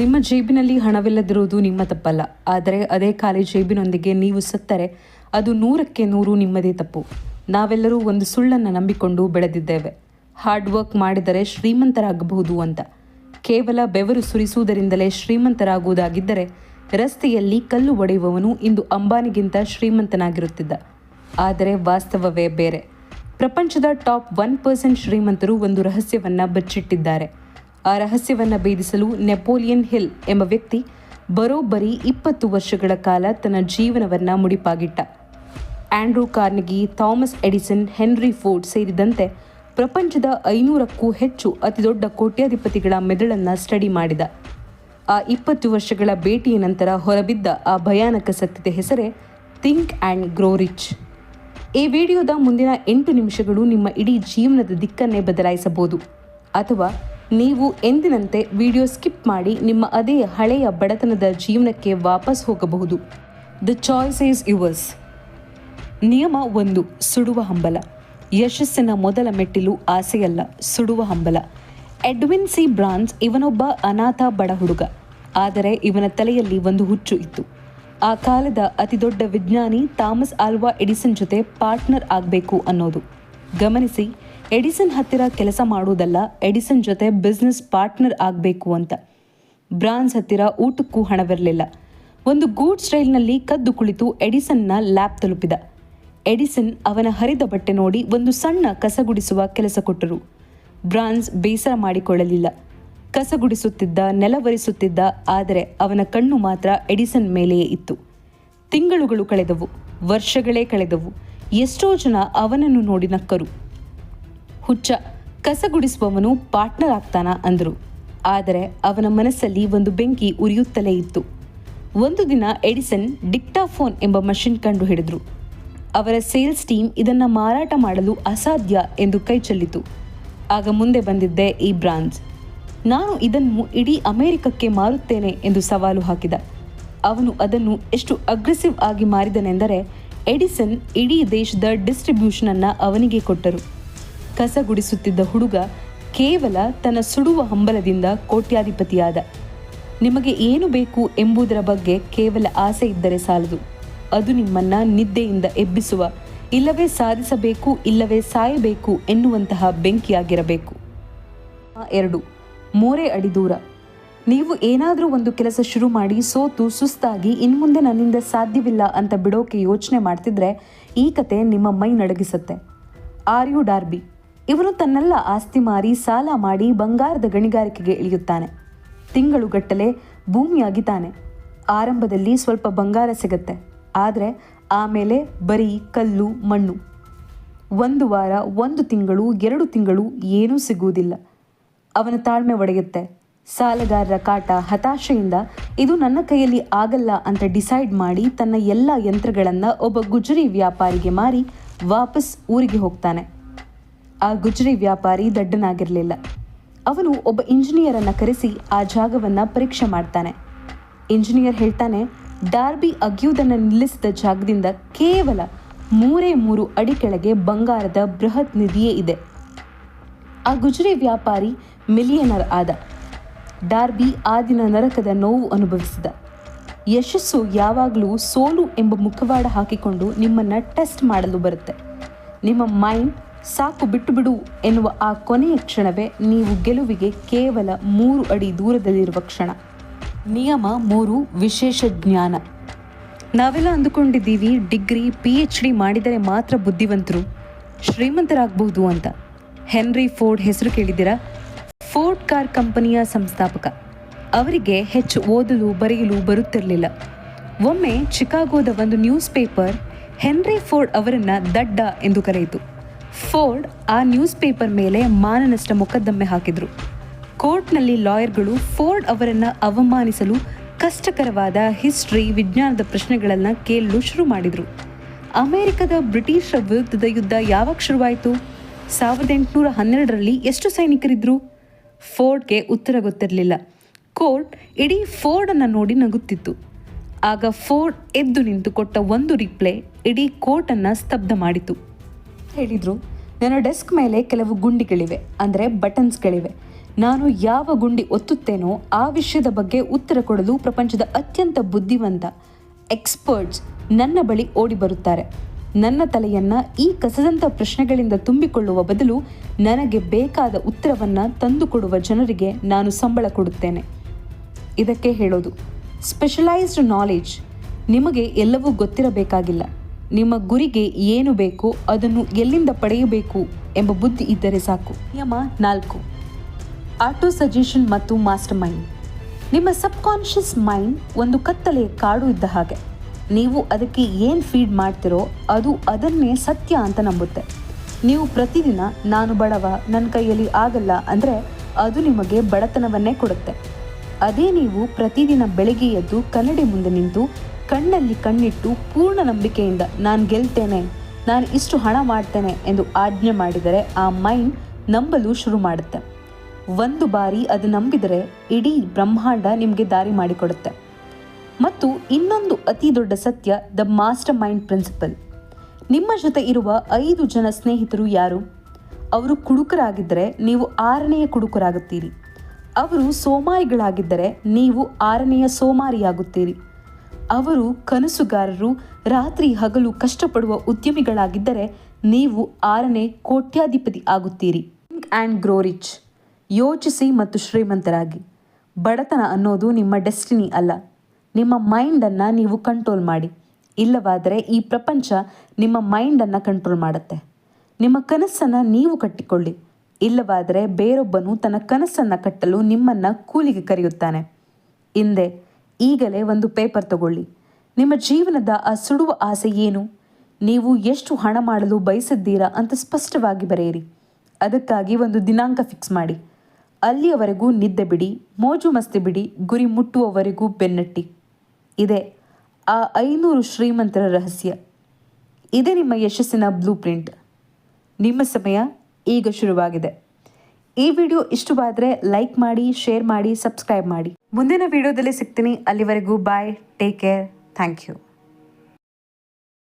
ನಿಮ್ಮ ಜೇಬಿನಲ್ಲಿ ಹಣವಿಲ್ಲದಿರುವುದು ನಿಮ್ಮ ತಪ್ಪಲ್ಲ, ಆದರೆ ಅದೇ ಖಾಲಿ ಜೇಬಿನೊಂದಿಗೆ ನೀವು ಸತ್ತರೆ ಅದು 100ಕ್ಕೆ 100 ನಿಮ್ಮದೇ ತಪ್ಪು. ನಾವೆಲ್ಲರೂ ಒಂದು ಸುಳ್ಳನ್ನು ನಂಬಿಕೊಂಡು ಬೆಳೆದಿದ್ದೇವೆ, ಹಾರ್ಡ್ ವರ್ಕ್ ಮಾಡಿದರೆ ಶ್ರೀಮಂತರಾಗಬಹುದು ಅಂತ. ಕೇವಲ ಬೆವರು ಸುರಿಸುವುದರಿಂದಲೇ ಶ್ರೀಮಂತರಾಗುವುದಾಗಿದ್ದರೆ ರಸ್ತೆಯಲ್ಲಿ ಕಲ್ಲು ಒಡೆಯುವವನು ಇಂದು ಅಂಬಾನಿಗಿಂತ ಶ್ರೀಮಂತನಾಗಿರುತ್ತಿದ್ದ. ಆದರೆ ವಾಸ್ತವವೇ ಬೇರೆ. ಪ್ರಪಂಚದ ಟಾಪ್ 1% ಶ್ರೀಮಂತರು ಒಂದು ರಹಸ್ಯವನ್ನು ಬಚ್ಚಿಟ್ಟಿದ್ದಾರೆ. ಆ ರಹಸ್ಯವನ್ನು ಭೇದಿಸಲು ನೆಪೋಲಿಯನ್ ಹಿಲ್ ಎಂಬ ವ್ಯಕ್ತಿ ಬರೋಬ್ಬರಿ 20 ವರ್ಷಗಳ ಕಾಲ ತನ್ನ ಜೀವನವನ್ನು ಮುಡಿಪಾಗಿಟ್ಟ. Andrew Carnegie, Thomas Edison, Henry Ford ಸೇರಿದಂತೆ ಪ್ರಪಂಚದ 500ಕ್ಕೂ ಹೆಚ್ಚು ಅತಿದೊಡ್ಡ ಕೋಟ್ಯಾಧಿಪತಿಗಳ ಮೆದುಳನ್ನು ಸ್ಟಡಿ ಮಾಡಿದ. ಆ 20 ವರ್ಷಗಳ ಭೇಟಿಯ ನಂತರ ಹೊರಬಿದ್ದ ಆ ಭಯಾನಕ ಸತ್ಯದ ಹೆಸರೇ ಥಿಂಕ್ ಆ್ಯಂಡ್ ಗ್ರೋ ರಿಚ್. ಈ ವಿಡಿಯೋದ ಮುಂದಿನ 8 ನಿಮಿಷಗಳು ನಿಮ್ಮ ಇಡೀ ಜೀವನದ ದಿಕ್ಕನ್ನೇ ಬದಲಾಯಿಸಬಹುದು. ಅಥವಾ ನೀವು ಎಂದಿನಂತೆ ವಿಡಿಯೋ ಸ್ಕಿಪ್ ಮಾಡಿ ನಿಮ್ಮ ಅದೇ ಹಳೆಯ ಬಡತನದ ಜೀವನಕ್ಕೆ ವಾಪಸ್ ಹೋಗಬಹುದು. The choice is yours. ನಿಯಮ 1. ಸುಡುವ ಹಂಬಲ. ಯಶಸ್ಸಿನ ಮೊದಲ ಮೆಟ್ಟಿಲು ಆಸೆಯಲ್ಲ, ಸುಡುವ ಹಂಬಲ. ಎಡ್ವಿನ್ ಸಿ ಬ್ರಾನ್ಸ್ ಇವನೊಬ್ಬ ಅನಾಥ ಬಡ ಹುಡುಗ. ಆದರೆ ಇವನ ತಲೆಯಲ್ಲಿ ಒಂದು ಹುಚ್ಚು ಇತ್ತು. ಆ ಕಾಲದ ಅತಿದೊಡ್ಡ ವಿಜ್ಞಾನಿ ಥಾಮಸ್ ಆಲ್ವಾ ಎಡಿಸನ್ ಜೊತೆ ಪಾರ್ಟ್ನರ್ ಆಗಬೇಕು ಅನ್ನೋದು. ಗಮನಿಸಿ, ಎಡಿಸನ್ ಹತ್ತಿರ ಕೆಲಸ ಮಾಡುವುದಲ್ಲ, ಎಡಿಸನ್ ಜೊತೆ ಬಿಸ್ನೆಸ್ ಪಾರ್ಟ್ನರ್ ಆಗಬೇಕು ಅಂತ. ಬ್ರಾನ್ಸ್ ಹತ್ತಿರ ಊಟಕ್ಕೂ ಹಣವಿರಲಿಲ್ಲ. ಒಂದು ಗೂಡ್ಸ್ ರೈಲ್ನಲ್ಲಿ ಕದ್ದು ಕುಳಿತು ಎಡಿಸನ್ನ ಲ್ಯಾಬ್ ತಲುಪಿದ. ಎಡಿಸನ್ ಅವನ ಹರಿದ ಬಟ್ಟೆ ನೋಡಿ ಒಂದು ಸಣ್ಣ ಕಸಗುಡಿಸುವ ಕೆಲಸ ಕೊಟ್ಟರು. ಬ್ರಾನ್ಸ್ ಬೇಸರ ಮಾಡಿಕೊಳ್ಳಲಿಲ್ಲ. ಕಸಗುಡಿಸುತ್ತಿದ್ದ, ನೆಲವರಿಸುತ್ತಿದ್ದ, ಆದರೆ ಅವನ ಕಣ್ಣು ಮಾತ್ರ ಎಡಿಸನ್ ಮೇಲೆಯೇ ಇತ್ತು. ತಿಂಗಳುಗಳು ಕಳೆದವು, ವರ್ಷಗಳೇ ಕಳೆದವು. ಎಷ್ಟೋ ಜನ ಅವನನ್ನು ನೋಡಿ ನಕ್ಕರು. ಹುಚ್ಚ, ಕಸಗುಡಿಸುವವನು ಪಾರ್ಟ್ನರ್ ಆಗ್ತಾನಾ ಅಂದರು. ಆದರೆ ಅವನ ಮನಸ್ಸಲ್ಲಿ ಒಂದು ಬೆಂಕಿ ಉರಿಯುತ್ತಲೇ ಇತ್ತು. ಒಂದು ದಿನ ಎಡಿಸನ್ ಡಿಕ್ಟಾಫೋನ್ ಎಂಬ ಮಷಿನ್ ಕಂಡು ಹಿಡಿದ್ರು. ಅವರ ಸೇಲ್ಸ್ ಟೀಮ್ ಇದನ್ನು ಮಾರಾಟ ಮಾಡಲು ಅಸಾಧ್ಯ ಎಂದು ಕೈ ಚೆಲ್ಲಿತು. ಆಗ ಮುಂದೆ ಬಂದಿದ್ದೆ ಈ ಬ್ರಾನ್ಸ್. ನಾನು ಇದನ್ನು ಇಡೀ ಅಮೆರಿಕಕ್ಕೆ ಮಾರುತ್ತೇನೆ ಎಂದು ಸವಾಲು ಹಾಕಿದ. ಅವನು ಅದನ್ನು ಎಷ್ಟು ಅಗ್ರೆಸಿವ್ ಆಗಿ ಮಾರಿದನೆಂದರೆ ಎಡಿಸನ್ ಇಡೀ ದೇಶದ ಡಿಸ್ಟ್ರಿಬ್ಯೂಷನನ್ನು ಅವನಿಗೆ ಕೊಟ್ಟರು. ಕಸಗುಡಿಸುತ್ತಿದ್ದ ಹುಡುಗ ಕೇವಲ ತನ್ನ ಸುಡುವ ಹಂಬಲದಿಂದ ಕೋಟ್ಯಾಧಿಪತಿಯಾದ. ನಿಮಗೆ ಏನು ಬೇಕು ಎಂಬುದರ ಬಗ್ಗೆ ಕೇವಲ ಆಸೆ ಇದ್ದರೆ ಸಾಲದು. ಅದು ನಿಮ್ಮನ್ನು ನಿದ್ದೆಯಿಂದ ಎಬ್ಬಿಸುವ, ಇಲ್ಲವೇ ಸಾಧಿಸಬೇಕು ಇಲ್ಲವೇ ಸಾಯಬೇಕು ಎನ್ನುವಂತಹ ಬೆಂಕಿಯಾಗಿರಬೇಕು. 2. 3 ಅಡಿ ದೂರ. ನೀವು ಏನಾದರೂ ಒಂದು ಕೆಲಸ ಶುರು ಮಾಡಿ ಸೋತು ಸುಸ್ತಾಗಿ ಇನ್ಮುಂದೆ ನನ್ನಿಂದ ಸಾಧ್ಯವಿಲ್ಲ ಅಂತ ಬಿಡೋಕೆ ಯೋಚನೆ ಮಾಡ್ತಿದ್ರೆ ಈ ಕತೆ ನಿಮ್ಮ ಮೈ ನಡಗಿಸುತ್ತೆ. ಆರ್ಯು ಡಾರ್ಬಿ. ಇವನು ತನ್ನೆಲ್ಲ ಆಸ್ತಿ ಮಾರಿ ಸಾಲ ಮಾಡಿ ಬಂಗಾರದ ಗಣಿಗಾರಿಕೆಗೆ ಇಳಿಯುತ್ತಾನೆ. ತಿಂಗಳುಗಟ್ಟಲೆ ಭೂಮಿ ಅಗಿತಾನೆ. ಆರಂಭದಲ್ಲಿ ಸ್ವಲ್ಪ ಬಂಗಾರ ಸಿಗತ್ತೆ, ಆದರೆ ಆಮೇಲೆ ಬರೀ ಕಲ್ಲು ಮಣ್ಣು. 1 ವಾರ, 1 ತಿಂಗಳು, 2 ತಿಂಗಳು ಏನೂ ಸಿಗುವುದಿಲ್ಲ. ಅವನ ತಾಳ್ಮೆ ಒಡೆಯುತ್ತೆ. ಸಾಲಗಾರರ ಕಾಟ, ಹತಾಶೆಯಿಂದ ಇದು ನನ್ನ ಕೈಯಲ್ಲಿ ಆಗಲ್ಲ ಅಂತ ಡಿಸೈಡ್ ಮಾಡಿ ತನ್ನ ಎಲ್ಲ ಯಂತ್ರಗಳನ್ನು ಒಬ್ಬ ಗುಜರಿ ವ್ಯಾಪಾರಿಗೆ ಮಾರಿ ವಾಪಸ್ ಊರಿಗೆ ಹೋಗ್ತಾನೆ. ಆ ಗುಜರಿ ವ್ಯಾಪಾರಿ ದಡ್ಡನಾಗಿರಲಿಲ್ಲ. ಅವನು ಒಬ್ಬ ಇಂಜಿನಿಯರನ್ನು ಕರೆಸಿ ಆ ಜಾಗವನ್ನು ಪರೀಕ್ಷೆ ಮಾಡ್ತಾನೆ. ಇಂಜಿನಿಯರ್ ಹೇಳ್ತಾನೆ, ಡಾರ್ಬಿ ಅಗಿಯುವುದನ್ನು ನಿಲ್ಲಿಸಿದ ಜಾಗದಿಂದ ಕೇವಲ 3 ಅಡಿ ಕೆಳಗೆ ಬಂಗಾರದ ಬೃಹತ್ ನಿಧಿಯೇ ಇದೆ. ಆ ಗುಜರಿ ವ್ಯಾಪಾರಿ ಮಿಲಿಯನರ್ ಆದ. ಡಾರ್ಬಿ ಆ ದಿನ ನರಕದ ನೋವು ಅನುಭವಿಸಿದ. ಯಶಸ್ಸು ಯಾವಾಗಲೂ ಸೋಲು ಎಂಬ ಮುಖವಾಡ ಹಾಕಿಕೊಂಡು ನಿಮ್ಮನ್ನು ಟೆಸ್ಟ್ ಮಾಡಲು ಬರುತ್ತೆ. ನಿಮ್ಮ ಮೈಂಡ್ ಸಾಕು ಬಿಟ್ಟು ಬಿಡು ಎನ್ನುವ ಆ ಕೊನೆಯ ಕ್ಷಣವೇ ನೀವು ಗೆಲುವಿಗೆ ಕೇವಲ 3 ಅಡಿ ದೂರದಲ್ಲಿರುವ ಕ್ಷಣ. ನಿಯಮ 3. ವಿಶೇಷ ಜ್ಞಾನ. ನಾವೆಲ್ಲ ಅಂದುಕೊಂಡಿದ್ದೀವಿ ಡಿಗ್ರಿ PhD ಮಾಡಿದರೆ ಮಾತ್ರ ಬುದ್ಧಿವಂತರು, ಶ್ರೀಮಂತರಾಗಬಹುದು ಅಂತ. ಹೆನ್ರಿ ಫೋರ್ಡ್ ಹೆಸರು ಕೇಳಿದ್ದೀರಾ? ಫೋರ್ಡ್ ಕಾರ್ ಕಂಪನಿಯ ಸಂಸ್ಥಾಪಕ. ಅವರಿಗೆ ಹೆಚ್ಚು ಓದಲು ಬರೆಯಲು ಬರುತ್ತಿರಲಿಲ್ಲ. ಒಮ್ಮೆ ಚಿಕಾಗೋದ ಒಂದು ನ್ಯೂಸ್ ಪೇಪರ್ ಹೆನ್ರಿ ಫೋರ್ಡ್ ಅವರನ್ನು ದಡ್ಡ ಎಂದು ಕರೆಯಿತು. ಫೋರ್ಡ್ ಆ ನ್ಯೂಸ್ ಪೇಪರ್ ಮೇಲೆ ಮಾನನಷ್ಟ ಮೊಕದ್ದಮೆ ಹಾಕಿದರು. ಕೋರ್ಟ್ನಲ್ಲಿ ಲಾಯರ್ಗಳು ಫೋರ್ಡ್ ಅವರನ್ನು ಅವಮಾನಿಸಲು ಕಷ್ಟಕರವಾದ ಹಿಸ್ಟ್ರಿ, ವಿಜ್ಞಾನದ ಪ್ರಶ್ನೆಗಳನ್ನು ಕೇಳಲು ಶುರು ಮಾಡಿದರು. ಅಮೆರಿಕದ ಬ್ರಿಟಿಷರ ವಿರುದ್ಧದ ಯುದ್ಧ ಯಾವಾಗ ಶುರುವಾಯಿತು? 1812ರಲ್ಲಿ ಎಷ್ಟು ಸೈನಿಕರಿದ್ದರು? ಫೋರ್ಡ್ಗೆ ಉತ್ತರ ಗೊತ್ತಿರಲಿಲ್ಲ. ಕೋರ್ಟ್ ಇಡೀ ಫೋರ್ಡನ್ನು ನೋಡಿ ನಗುತ್ತಿತ್ತು. ಆಗ ಫೋರ್ಡ್ ಎದ್ದು ನಿಂತು ಕೊಟ್ಟ ಒಂದು ರಿಪ್ಲೈ ಇಡೀ ಕೋರ್ಟನ್ನು ಸ್ತಬ್ಧ ಮಾಡಿತು. ಹೇಳಿದರು, ನನ್ನ ಡೆಸ್ಕ್ ಮೇಲೆ ಕೆಲವು ಗುಂಡಿಗಳಿವೆ, ಅಂದರೆ ಬಟನ್ಸ್ಗಳಿವೆ. ನಾನು ಯಾವ ಗುಂಡಿ ಒತ್ತುತ್ತೇನೋ ಆ ವಿಷಯದ ಬಗ್ಗೆ ಉತ್ತರ ಕೊಡಲು ಪ್ರಪಂಚದ ಅತ್ಯಂತ ಬುದ್ಧಿವಂತ ಎಕ್ಸ್ಪರ್ಟ್ಸ್ ನನ್ನ ಬಳಿ ಓಡಿ ಬರುತ್ತಾರೆ. ನನ್ನ ತಲೆಯನ್ನು ಈ ಕಸದಂಥ ಪ್ರಶ್ನೆಗಳಿಂದ ತುಂಬಿಕೊಳ್ಳುವ ಬದಲು ನನಗೆ ಬೇಕಾದ ಉತ್ತರವನ್ನು ತಂದುಕೊಡುವ ಜನರಿಗೆ ನಾನು ಸಂಬಳ ಕೊಡುತ್ತೇನೆ. ಇದಕ್ಕೆ ಹೇಳೋದು ಸ್ಪೆಷಲೈಸ್ಡ್ ನಾಲೆಡ್ಜ್. ನಿಮಗೆ ಎಲ್ಲವೂ ಗೊತ್ತಿರಬೇಕಾಗಿಲ್ಲ. ನಿಮ್ಮ ಗುರಿಗೆ ಏನು ಬೇಕು, ಅದನ್ನು ಎಲ್ಲಿಂದ ಪಡೆಯಬೇಕು ಎಂಬ ಬುದ್ಧಿ ಇದ್ದರೆ ಸಾಕು. ನಿಯಮ 4, ಆಟೋ ಸಜೆಷನ್ ಮತ್ತು ಮಾಸ್ಟರ್ ಮೈಂಡ್. ನಿಮ್ಮ ಸಬ್ಕಾನ್ಷಿಯಸ್ ಮೈಂಡ್ ಒಂದು ಕತ್ತಲೆಯ ಕಾಡು ಇದ್ದ ಹಾಗೆ. ನೀವು ಅದಕ್ಕೆ ಏನು ಫೀಡ್ ಮಾಡ್ತಿರೋ ಅದು ಅದನ್ನೇ ಸತ್ಯ ಅಂತ ನಂಬುತ್ತೆ. ನೀವು ಪ್ರತಿದಿನ ನಾನು ಬಡವ, ನನ್ನ ಕೈಯಲ್ಲಿ ಆಗಲ್ಲ ಅಂದರೆ ಅದು ನಿಮಗೆ ಬಡತನವನ್ನೇ ಕೊಡುತ್ತೆ. ಅದೇ ನೀವು ಪ್ರತಿದಿನ ಬೆಳಗ್ಗೆ ಎದ್ದು ಕನ್ನಡಿ ಮುಂದೆ ನಿಂತು ಕಣ್ಣಲ್ಲಿ ಕಣ್ಣಿಟ್ಟು ಪೂರ್ಣ ನಂಬಿಕೆಯಿಂದ ನಾನು ಗೆಲ್ತೇನೆ, ನಾನು ಇಷ್ಟು ಹಣ ಮಾಡ್ತೇನೆ ಎಂದು ಆಜ್ಞೆ ಮಾಡಿದರೆ ಆ ಮೈಂಡ್ ನಂಬಲು ಶುರು ಮಾಡುತ್ತೆ. ಒಂದು ಬಾರಿ ಅದು ನಂಬಿದರೆ ಇಡೀ ಬ್ರಹ್ಮಾಂಡ ನಿಮಗೆ ದಾರಿ ಮಾಡಿಕೊಡುತ್ತೆ. ಮತ್ತು ಇನ್ನೊಂದು ಅತಿ ದೊಡ್ಡ ಸತ್ಯ, ದ ಮಾಸ್ಟರ್ ಮೈಂಡ್ ಪ್ರಿನ್ಸಿಪಲ್. ನಿಮ್ಮ ಜೊತೆ ಇರುವ 5 ಜನ ಸ್ನೇಹಿತರು ಯಾರು? ಅವರು ಕುಡುಕರಾಗಿದ್ದರೆ ನೀವು 6ನೆಯ ಕುಡುಕರಾಗುತ್ತೀರಿ. ಅವರು ಸೋಮಾರಿಗಳಾಗಿದ್ದರೆ ನೀವು 6ನೆಯ ಸೋಮಾರಿಯಾಗುತ್ತೀರಿ. ಅವರು ಕನಸುಗಾರರು, ರಾತ್ರಿ ಹಗಲು ಕಷ್ಟಪಡುವ ಉದ್ಯಮಿಗಳಾಗಿದ್ದರೆ ನೀವು 6ನೇ ಕೋಟ್ಯಾಧಿಪತಿ ಆಗುತ್ತೀರಿ. Think and grow rich. ಯೋಚಿಸಿ ಮತ್ತು ಶ್ರೀಮಂತರಾಗಿ. ಬಡತನ ಅನ್ನೋದು ನಿಮ್ಮ ಡೆಸ್ಟಿನಿ ಅಲ್ಲ. ನಿಮ್ಮ ಮೈಂಡನ್ನು ನೀವು ಕಂಟ್ರೋಲ್ ಮಾಡಿ. ಇಲ್ಲವಾದರೆ ಈ ಪ್ರಪಂಚ ನಿಮ್ಮ ಮೈಂಡನ್ನು ಕಂಟ್ರೋಲ್ ಮಾಡುತ್ತೆ. ನಿಮ್ಮ ಕನಸನ್ನು ನೀವು ಕಟ್ಟಿಕೊಳ್ಳಿ. ಇಲ್ಲವಾದರೆ ಬೇರೊಬ್ಬನು ತನ್ನ ಕನಸನ್ನು ಕಟ್ಟಲು ನಿಮ್ಮನ್ನು ಕೂಲಿಗೆ ಕರೆಯುತ್ತಾನೆ. ಈಗಲೇ ಒಂದು ಪೇಪರ್ ತಗೊಳ್ಳಿ. ನಿಮ್ಮ ಜೀವನದ ಆ ಸುಡುವ ಆಸೆ ಏನು? ನೀವು ಎಷ್ಟು ಹಣ ಮಾಡಲು ಬಯಸಿದ್ದೀರಾ ಅಂತ ಸ್ಪಷ್ಟವಾಗಿ ಬರೆಯಿರಿ. ಅದಕ್ಕಾಗಿ ಒಂದು ದಿನಾಂಕ ಫಿಕ್ಸ್ ಮಾಡಿ. ಅಲ್ಲಿಯವರೆಗೂ ನಿದ್ದೆ ಬಿಡಿ, ಮೋಜು ಮಸ್ತಿ ಬಿಡಿ, ಗುರಿ ಮುಟ್ಟುವವರೆಗೂ ಬೆನ್ನಟ್ಟಿ. ಇದೇ ಆ 500 ಶ್ರೀಮಂತರ ರಹಸ್ಯ. ಇದೇ ನಿಮ್ಮ ಯಶಸ್ಸಿನ ಬ್ಲೂ ಪ್ರಿಂಟ್. ನಿಮ್ಮ ಸಮಯ ಈಗ ಶುರುವಾಗಿದೆ. ಈ ವಿಡಿಯೋ ಇಷ್ಟವಾದರೆ ಲೈಕ್ ಮಾಡಿ, ಶೇರ್ ಮಾಡಿ, ಸಬ್ಸ್ಕ್ರೈಬ್ ಮಾಡಿ. ಮುಂದಿನ ವಿಡಿಯೋದಲ್ಲಿ ಸಿಗ್ತೀನಿ. ಅಲ್ಲಿವರೆಗೂ ಬಾಯ್, ಟೇಕ್ ಕೇರ್, ಥ್ಯಾಂಕ್ ಯು.